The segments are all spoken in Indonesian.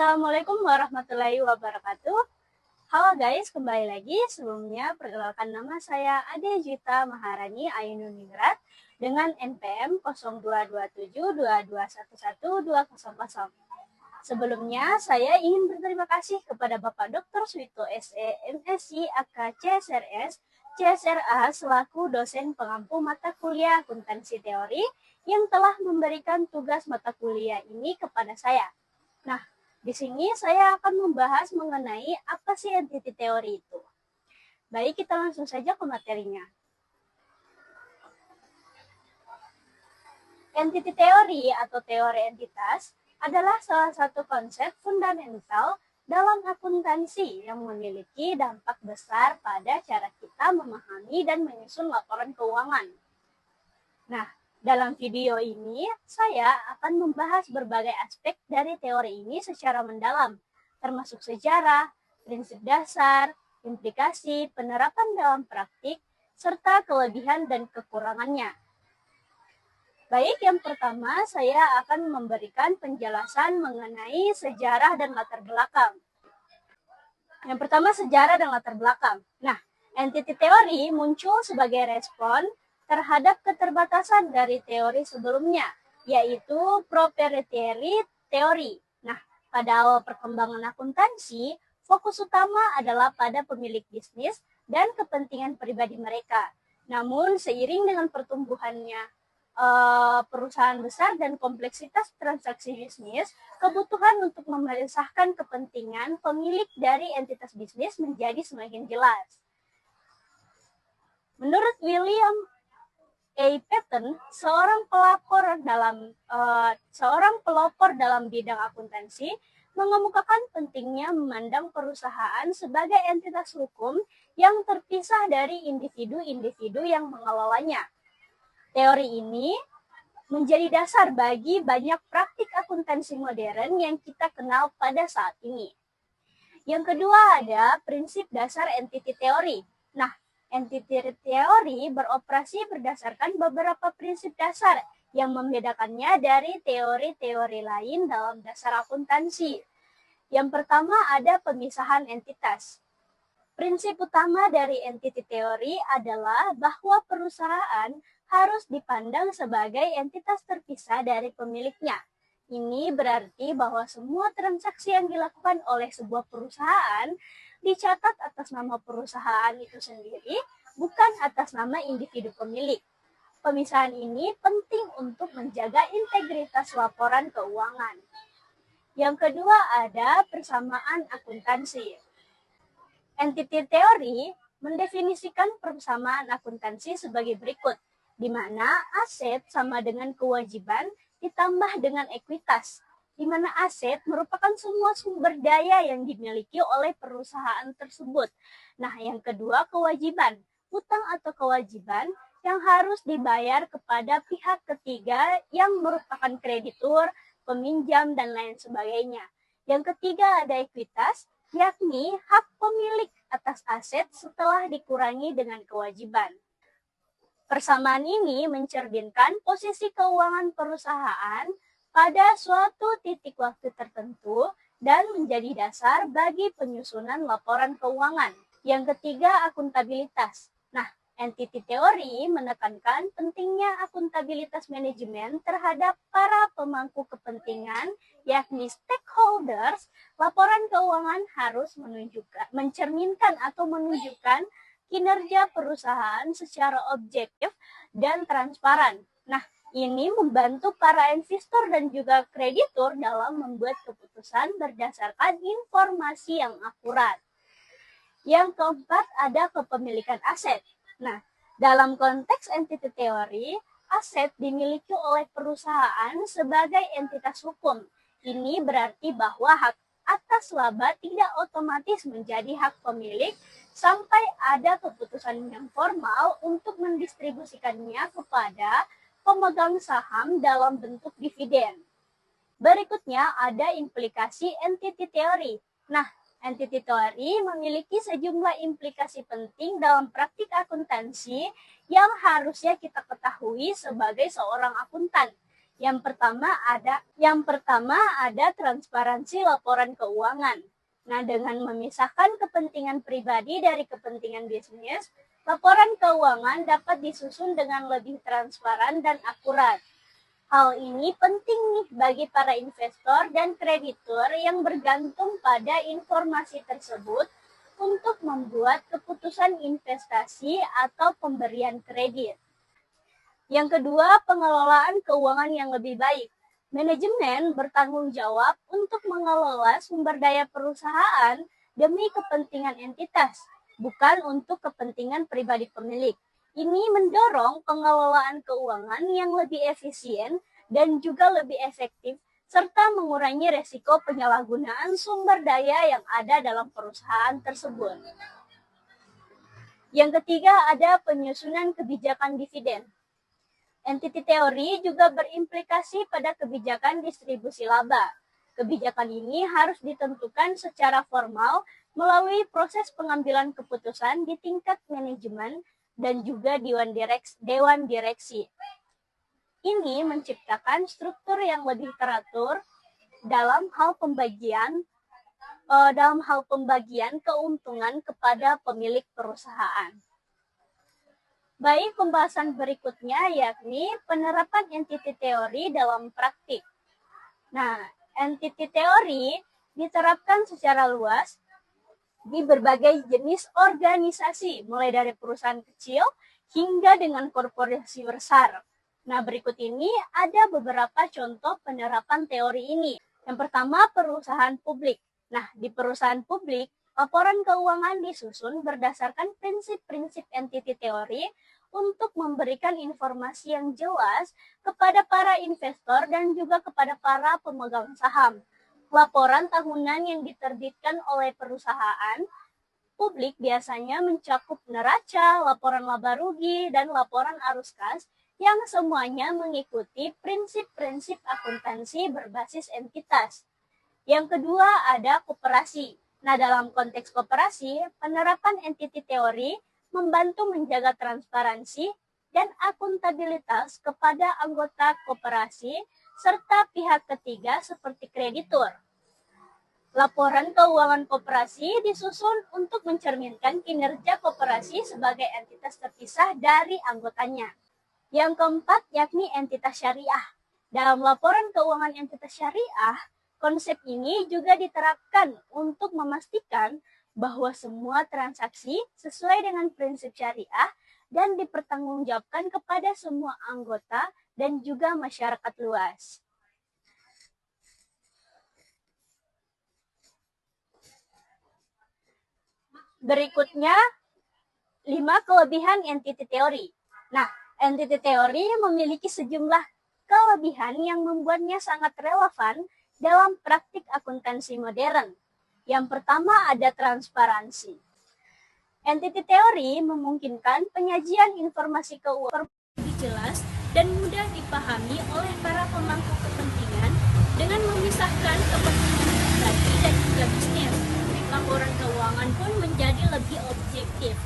Assalamualaikum warahmatullahi wabarakatuh. Halo guys, kembali lagi. Sebelumnya perkenalkan nama saya Ade Juita Maharani Ayununingrat dengan NPM 022722112000. Sebelumnya saya ingin berterima kasih kepada Bapak Dr. Suito SE, MSc, AK, CSRS, CSRA selaku dosen pengampu mata kuliah akuntansi teori yang telah memberikan tugas mata kuliah ini kepada saya. Nah, di sini saya akan membahas mengenai apa sih entity teori itu. Baik, kita langsung saja ke materinya. Entity teori atau teori entitas adalah salah satu konsep fundamental dalam akuntansi yang memiliki dampak besar pada cara kita memahami dan menyusun laporan keuangan. Nah, dalam video ini, saya akan membahas berbagai aspek dari teori ini secara mendalam, termasuk sejarah, prinsip dasar, implikasi, penerapan dalam praktik, serta kelebihan dan kekurangannya. Baik, yang pertama saya akan memberikan penjelasan mengenai sejarah dan latar belakang. Yang pertama, sejarah dan latar belakang. Nah, entity teori muncul sebagai respon terhadap keterbatasan dari teori sebelumnya, yaitu proprietary teori. Nah, pada awal perkembangan akuntansi, fokus utama adalah pada pemilik bisnis dan kepentingan pribadi mereka. Namun, seiring dengan pertumbuhannya perusahaan besar dan kompleksitas transaksi bisnis, kebutuhan untuk memisahkan kepentingan pemilik dari entitas bisnis menjadi semakin jelas. Menurut William A. Patton, seorang pelopor dalam bidang akuntansi, mengemukakan pentingnya memandang perusahaan sebagai entitas hukum yang terpisah dari individu-individu yang mengelolanya. Teori ini menjadi dasar bagi banyak praktik akuntansi modern yang kita kenal pada saat ini. Yang kedua ada prinsip dasar entity teori. Nah, entity teori beroperasi berdasarkan beberapa prinsip dasar yang membedakannya dari teori-teori lain dalam dasar akuntansi. Yang pertama ada pemisahan entitas. Prinsip utama dari entity teori adalah bahwa perusahaan harus dipandang sebagai entitas terpisah dari pemiliknya. Ini berarti bahwa semua transaksi yang dilakukan oleh sebuah perusahaan dicatat atas nama perusahaan itu sendiri, bukan atas nama individu pemilik. Pemisahan ini penting untuk menjaga integritas laporan keuangan. Yang kedua ada persamaan akuntansi. Entity teori mendefinisikan persamaan akuntansi sebagai berikut, di mana aset sama dengan kewajiban ditambah dengan ekuitas, di mana aset merupakan semua sumber daya yang dimiliki oleh perusahaan tersebut. Nah, yang kedua kewajiban, utang atau kewajiban yang harus dibayar kepada pihak ketiga yang merupakan kreditur, peminjam, dan lain sebagainya. Yang ketiga ada ekuitas, yakni hak pemilik atas aset setelah dikurangi dengan kewajiban. Persamaan ini mencerminkan posisi keuangan perusahaan pada suatu titik waktu tertentu dan menjadi dasar bagi penyusunan laporan keuangan. Yang ketiga, akuntabilitas. Nah, entity teori menekankan pentingnya akuntabilitas manajemen terhadap para pemangku kepentingan, yakni stakeholders. Laporan keuangan harus mencerminkan atau menunjukkan kinerja perusahaan secara objektif dan transparan. Nah, ini membantu para investor dan juga kreditur dalam membuat keputusan berdasarkan informasi yang akurat. Yang keempat ada kepemilikan aset. Nah, dalam konteks entity teori, aset dimiliki oleh perusahaan sebagai entitas hukum. Ini berarti bahwa hak atas laba tidak otomatis menjadi hak pemilik sampai ada keputusan yang formal untuk mendistribusikannya kepada pemegang saham dalam bentuk dividen. Berikutnya ada implikasi entity teori. Nah, entity teori memiliki sejumlah implikasi penting dalam praktik akuntansi yang harusnya kita ketahui sebagai seorang akuntan. Yang pertama ada transparansi laporan keuangan. Nah, dengan memisahkan kepentingan pribadi dari kepentingan bisnis, laporan keuangan dapat disusun dengan lebih transparan dan akurat. Hal ini penting nih bagi para investor dan kreditur yang bergantung pada informasi tersebut untuk membuat keputusan investasi atau pemberian kredit. Yang kedua, pengelolaan keuangan yang lebih baik. Manajemen bertanggung jawab untuk mengelola sumber daya perusahaan demi kepentingan entitas, bukan untuk kepentingan pribadi pemilik. Ini mendorong pengelolaan keuangan yang lebih efisien dan juga lebih efektif, serta mengurangi resiko penyalahgunaan sumber daya yang ada dalam perusahaan tersebut. Yang ketiga, ada penyusunan kebijakan dividen. Entity teori juga berimplikasi pada kebijakan distribusi laba. Kebijakan ini harus ditentukan secara formal melalui proses pengambilan keputusan di tingkat manajemen dan juga dewan direksi. Ini menciptakan struktur yang lebih teratur dalam hal pembagian keuntungan kepada pemilik perusahaan. Baik, pembahasan berikutnya yakni penerapan entity teori dalam praktik. Nah, entity teori diterapkan secara luas di berbagai jenis organisasi, mulai dari perusahaan kecil hingga dengan korporasi besar. Nah, berikut ini ada beberapa contoh penerapan teori ini. Yang pertama, perusahaan publik. Nah, di perusahaan publik, laporan keuangan disusun berdasarkan prinsip-prinsip entity teori untuk memberikan informasi yang jelas kepada para investor dan juga kepada para pemegang saham. Laporan tahunan yang diterbitkan oleh perusahaan publik biasanya mencakup neraca, laporan laba rugi, dan laporan arus kas yang semuanya mengikuti prinsip-prinsip akuntansi berbasis entitas. Yang kedua ada koperasi. Nah, dalam konteks koperasi, penerapan entity teori membantu menjaga transparansi dan akuntabilitas kepada anggota koperasi serta pihak ketiga seperti kreditur. Laporan keuangan koperasi disusun untuk mencerminkan kinerja koperasi sebagai entitas terpisah dari anggotanya. Yang keempat yakni entitas syariah. Dalam laporan keuangan entitas syariah, konsep ini juga diterapkan untuk memastikan bahwa semua transaksi sesuai dengan prinsip syariah dan dipertanggungjawabkan kepada semua anggota dan juga masyarakat luas. Berikutnya, 5 kelebihan entity teori. Nah, entity teori memiliki sejumlah kelebihan yang membuatnya sangat relevan dalam praktik akuntansi modern. Yang pertama ada transparansi. Entity teori memungkinkan penyajian informasi keuangan lebih jelas dan mudah dipahami oleh para pemangku kepentingan dengan memisahkan kepentingan pribadi dan juga bisnis. Laporan keuangan pun menjadi lebih objektif.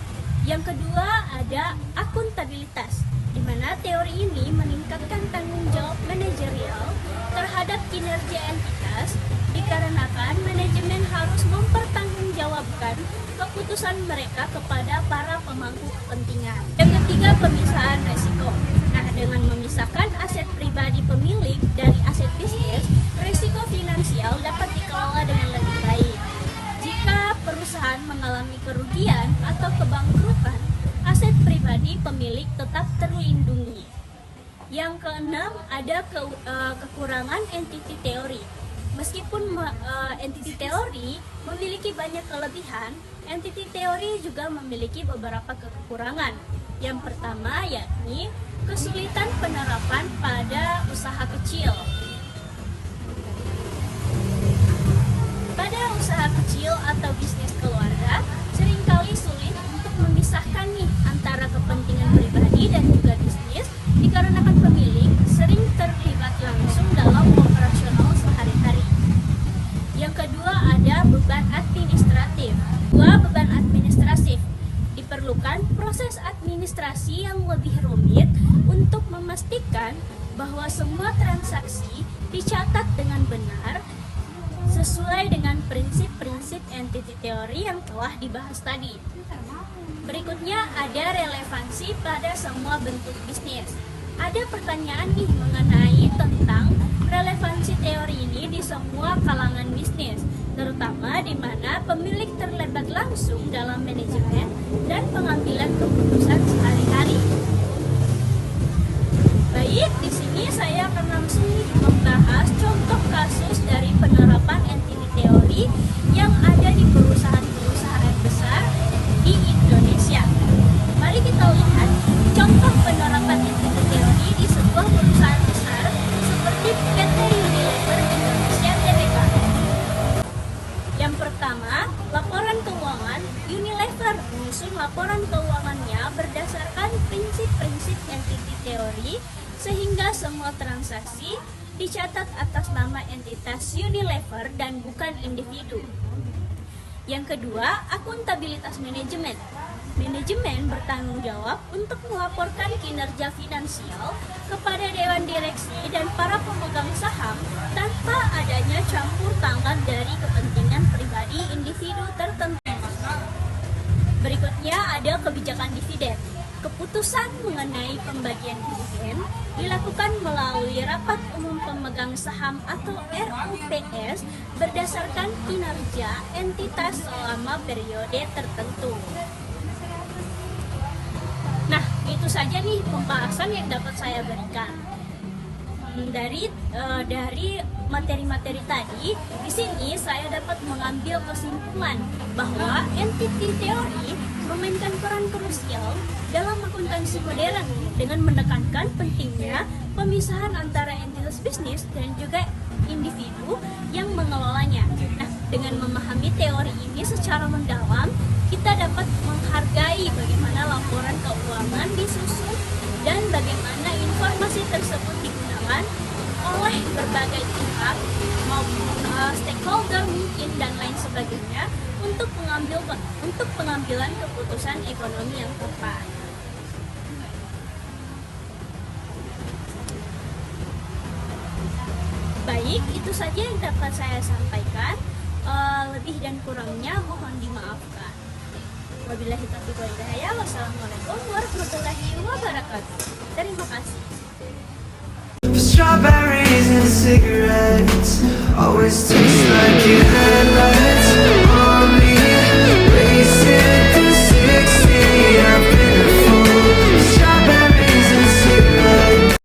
Yang kedua ada akuntabilitas, di mana teori ini meningkatkan tanggung jawab manajerial terhadap kinerja entitas dikarenakan manajemen harus mempertanggungjawabkan keputusan mereka kepada para pemangku kepentingan. Yang ketiga, pemisahan risiko. Nah, dengan memisahkan aset pribadi pemilik dari aset bisnis, risiko finansial dapat dikelola dengan lebih baik. Jika perusahaan mengalami kerugian atau kebangkrutan, aset pribadi pemilik tetap terlindungi. Yang keenam, ada kekurangan entity teori. Meskipun entity teori memiliki banyak kelebihan, entity teori juga memiliki beberapa kekurangan. Yang pertama yakni kesulitan penerapan pada usaha kecil. Pada usaha kecil atau bisnis keluarga, seringkali sulit untuk memisahkan antara kepentingan pribadi dan juga bisnis dikarenakan pemilik sering terlibat langsung dalam operasional sehari-hari. Yang kedua ada beban administratif. Beban administratif diperlukan proses administrasi yang lebih rumit untuk memastikan bahwa semua transaksi dicatat dengan benar sesuai dengan prinsip-prinsip entity theory yang telah dibahas tadi. Berikutnya ada relevansi pada semua bentuk bisnis. Ada pertanyaan nih mengenai tentang relevansi teori ini di semua kalangan bisnis, terutama di mana pemilik terlibat langsung dalam manajemen dan pengambilan keputusan sehari-hari. Baik, di sini saya akan langsung membahas contoh kasus dari penerapan entity theory yang ada di perusahaan-perusahaan besar di Indonesia. Mari kita lihat contoh penerapan entity theory di sebuah perusahaan besar seperti PT Unilever Indonesia Tbk. Yang pertama, laporan keuangan. Unilever menyusun laporan keuangannya berdasarkan prinsip-prinsip entity theory sehingga semua transaksi dicatat atas nama entitas Unilever dan bukan individu. Yang kedua, akuntabilitas manajemen. Manajemen bertanggung jawab untuk melaporkan kinerja finansial kepada dewan direksi dan para pemegang saham tanpa adanya campur tangan dari kepentingan pribadi individu tertentu. Berikutnya ada kebijakan dividen. Keputusan mengenai pembagian dividen dilakukan melalui rapat umum pemegang saham atau RUPS berdasarkan kinerja entitas selama periode tertentu. Nah, itu saja nih pembahasan yang dapat saya berikan. Dari materi-materi tadi, di sini saya dapat mengambil kesimpulan bahwa entity theory memainkan peran krusial dalam akuntansi modern dengan menekankan pentingnya pemisahan antara entitas bisnis dan juga individu yang mengelolanya. Nah, dengan memahami teori ini secara mendalam, kita dapat menghargai bagaimana laporan keuangan disusun dan bagaimana informasi tersebut digunakan oleh berbagai pihak maupun stakeholder mungkin dan lain sebagainya untuk pengambilan keputusan ekonomi yang tepat. Baik, itu saja yang dapat saya sampaikan. Lebih dan kurangnya mohon dimaafkan. Wabillahi taufiq wal hidayah. Wassalamualaikum warahmatullahi wabarakatuh. Terima kasih. Strawberries and cigarettes always taste like you.